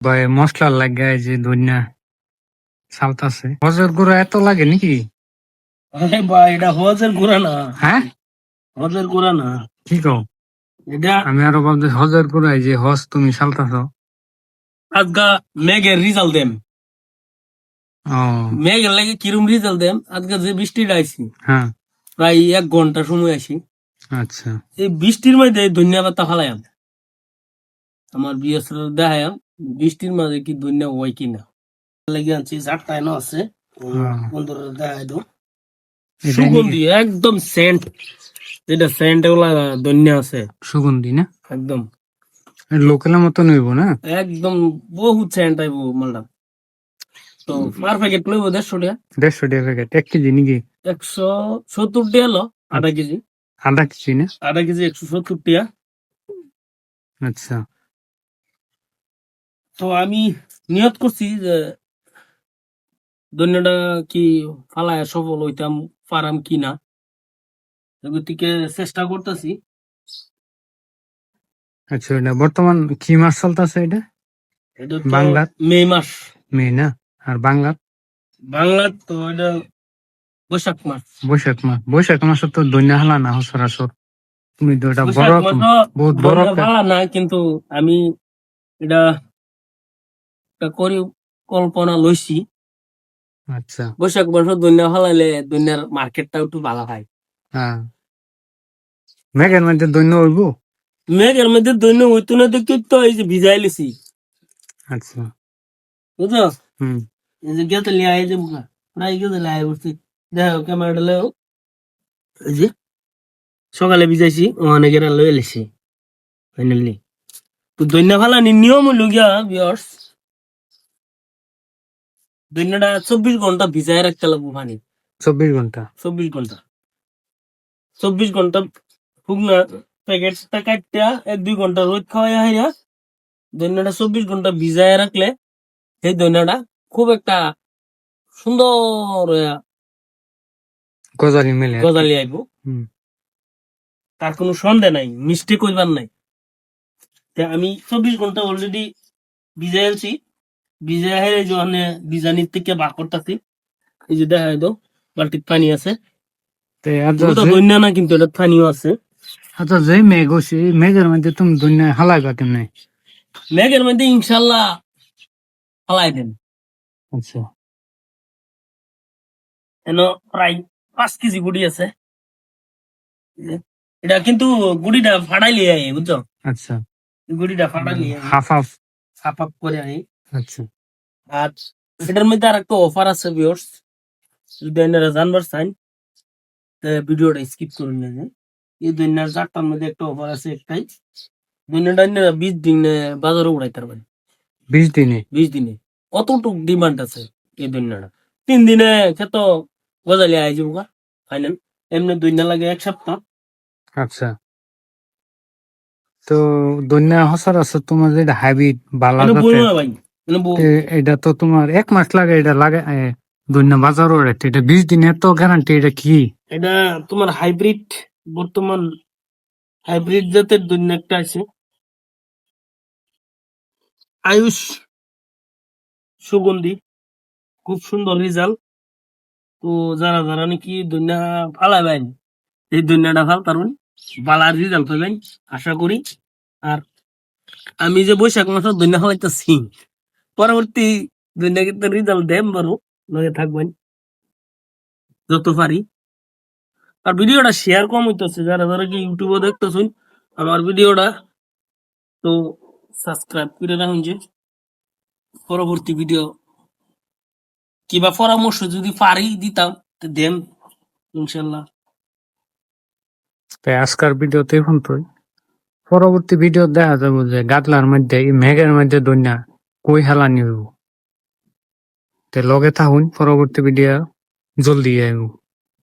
ভাই মশলা লাগায় যে ধনিয়া চালতাছে হজের গুঁড়া এত লাগে নাকি? আরে ভাই এটা হজের গুড়া না, হ্যাঁ হজের গুড়া না কি কও? এটা। আমি আরো ভাবছি হজের গুঁড়াই যে হজ তুমি চালতাছ। আজকা মেঘের রিজাল্ট দেম, ও মেঘের লাগে কিরম রিজাল্ট দেম। আজকে যে বৃষ্টিটা আইছি হ্যাঁ প্রায় 1 ঘন্টা সময় আছি, আচ্ছা এই বৃষ্টির মধ্যে ধনিয়া পাতা ফালাইম, আমার বিএস দেখায়াম বৃষ্টির মাঝে কি ধনিয়া হয় কিনা লেগে আনছি। ঝাড়টা এনে আছে, বন্ধুরা দেখাই দো। এটাই নাকি সুগন্ধি একদম সেন্ট, যেটা সেন্ট ওগুলা ধনিয়া আছে সুগন্ধি না? একদম, লোকালের মতো নইব না? একদম বহুত সেন্ট আইব মালটা। তো পার প্যাকেট লইব 150 টাকা, 150 টাকা প্যাকেট 1 কেজি নাকি? 170 টাকা লো আধা কেজি। আধা কেজি না? আধা কেজি 170 টাকা। আচ্ছা তো আমি নিয়ত করছি যে ধনিয়াটা কি ফালায় সফল হইতাম পারাম কিনা, গতিকে চেষ্টা করতেছি। আচ্ছা এটা বর্তমান কি মাস চলতেছে এটা? এটা তো বাংলার মে মাস, মে না? আর বাংলার বাংলার তো এটা বৈশাখ মাস। বৈশাখ মাস। বৈশাখ মাসে তো ধনিয়া হালা না সচরাচর। তুমি তো এটা বড় বৈশাখ মাসও বহুত বড় ধনিয়া ফালা না, কিন্তু আমি এটা একটা পরিকল্পনা লইছি। আচ্ছা বৈশাখ মাসও ধনিয়া ফালাইলে ধনিয়ার মার্কেটটা একটু ভালো হয়। হ্যাঁ মেঘের মধ্যে ধন্য হইব। মেঘের মধ্যে ধনিয়া হইতো না দেখি তো এই যে ভিজাই লিছি, আচ্ছা বুঝছো? হুম এই যে গেতে লিয়ে এই যে প্রায় গেতে লিয়ে বসছি, দেখো ক্যামেরাটা লেও, এই যে সকালে ভিজাইছি অনেক এরা লয়ে লিছি ফাইনালি। তো দৈন্য ফালানির নিয়ম হইল গিয়া ভিউয়ার্স, দৈন্যটা 24 ঘন্টা ভিজায় রাখতে লাগবো পানি। 24 ঘন্টা 24 ঘন্টা, 24 ঘন্টা শুকনা প্যাকেটটা কাটটা 1-2 ঘন্টা রোদ খাওয়াই হাইরা দৈন্যটা 24 ঘন্টা ভিজায় রাখলে সেই দৈন্যটা খুব একটা সুন্দর গজালি মেলে আর কি। গজালি আইব, হুম তার কোনো সন্দেহ নাই, মিস্টেক হইবার নাই। তা আমি 24 ঘন্টা অলরেডি ভিজাই আনছি, ভিজাই হাইরে যখন বিজানির থেকে বার করতেছি, এই যে দেখা দাও বালতির পানি আছে। তে আচ্ছা পুরোটা যে দৈন্য না, কিন্তু এটা পানিও আছে। আচ্ছা যে মেঘ হইছে এই মেঘের মধ্যে তুমি ধন্য হালাইবা কেমনে? মেঘের মধ্যে ইনশাল্লাহ ফালাই দেন। আচ্ছা এন প্রায় 5 কেজি গুড়ি আছে, এটা কিন্তু গুড়িটা ফাটাইলি আই, বুঝছো? আচ্ছা গুড়িটা ফাটাইলি আই, হাফ হাফ হাফ হাফ করে আই। আচ্ছা আর এটার মধ্যে আর একটা অফার আছে ভিউয়ার্স, যদি আপনারা জানবার চান ভিডিওটা স্কিপ করুন না। যে এই দৈন্যার চারটার মধ্যে একটা অফার আছে, একটাই দৈন্যটা 20 দিন বাজারে উড়াইতে পারবেন। 20 দিনে? 20 দিনে অতটুক ডিমান্ড আছে এই দৈন্যটা। 3 দিনে খেত গজালি আই যাবো ফাইনাল। এমনি দৈন্য লাগে 1 সপ্তাহ। আচ্ছা তো ধন্য সচরাচর তোমার যেটা হাইব্রিড বালা এনে বইল জাতের না ভাই, এনে এটা তো তোমার 1 মাস লাগে এটা লাগে ধন্য বাজারও রেট এটা 20 দিনে তো গ্যারান্টি এটা কি? এটা তোমার হাইব্রিড, বর্তমান হাইব্রিড জাতের দৈন্য একটা আছে, আয়ুষ সুগন্ধি, খুব সুন্দর রেজাল্ট। তো যারা যারা নাকি দৈন্য ফালাবেন এই দৈন্যটা ফাল পারবেন, বালার রেজাল্ট পাবেন আশা করি। আর আমি যে বৈশাখ মাসের দৈন্য ফালাইতেছি, পরবর্তী দৈন্য কিন্তু রেজাল্ট দেন বারো লগে থাকবেন যত পারি। আর ভিডিওটা শেয়ার কম হইতেছে, যারা যারা কি ইউটিউবে দেখতেছেন আমার ভিডিওটা, তো সাবস্ক্রাইব করে রাখুন যে পরবর্তী ভিডিও কিবা পরামর্শ যদি পারি দিতাম তো দেন ইনশাল্লাহ। তাই আজকের ভিডিওতে এখন তো পরবর্তী ভিডিও দেখা যাবে যে গাদলার মধ্যে এই মেঘের মধ্যে দৈন্য কই হেলানি হইব। তে লগে থাকুন, পরবর্তী ভিডিও জলদি আইব।